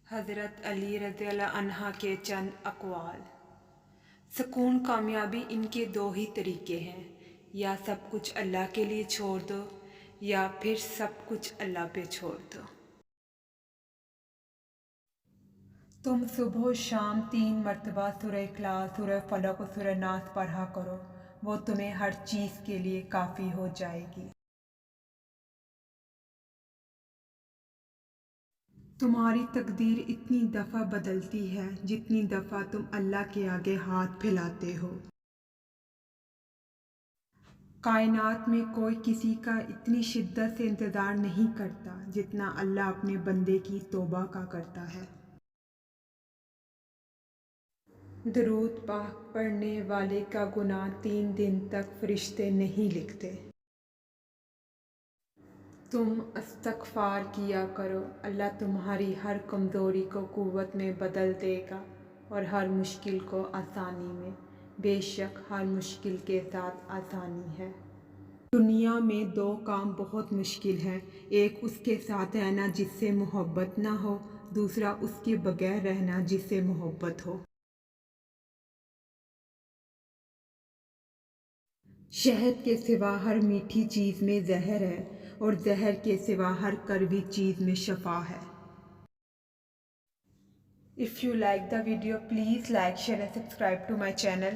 حضرت علی رضی اللہ عنہ کے چند اقوال۔ سکون کامیابی ان کے دو ہی طریقے ہیں، یا سب کچھ اللہ کے لیے چھوڑ دو یا پھر سب کچھ اللہ پہ چھوڑ دو۔ تم صبح و شام 3 مرتبہ سورہ اخلاص، سورہ فلق و سورہ ناس پڑھا کرو، وہ تمہیں ہر چیز کے لیے کافی ہو جائے گی۔ تمہاری تقدیر اتنی دفعہ بدلتی ہے جتنی دفعہ تم اللہ کے آگے ہاتھ پھیلاتے ہو۔ کائنات میں کوئی کسی کا اتنی شدت سے انتظار نہیں کرتا جتنا اللہ اپنے بندے کی توبہ کا کرتا ہے۔ درود پاک پڑھنے والے کا گناہ 3 دن تک فرشتے نہیں لکھتے۔ تم استغفار کیا کرو، اللہ تمہاری ہر کمزوری کو قوت میں بدل دے گا اور ہر مشکل کو آسانی میں۔ بے شک ہر مشکل کے ساتھ آسانی ہے۔ دنیا میں 2 کام بہت مشکل ہیں، ایک اس کے ساتھ رہنا جس سے محبت نہ ہو، دوسرا اس کے بغیر رہنا جس سے محبت ہو۔ شہد کے سوا ہر میٹھی چیز میں زہر ہے اور زہر کے سوا ہر کڑوی چیز میں شفا ہے۔ If you like the video, please like, share and subscribe to my channel.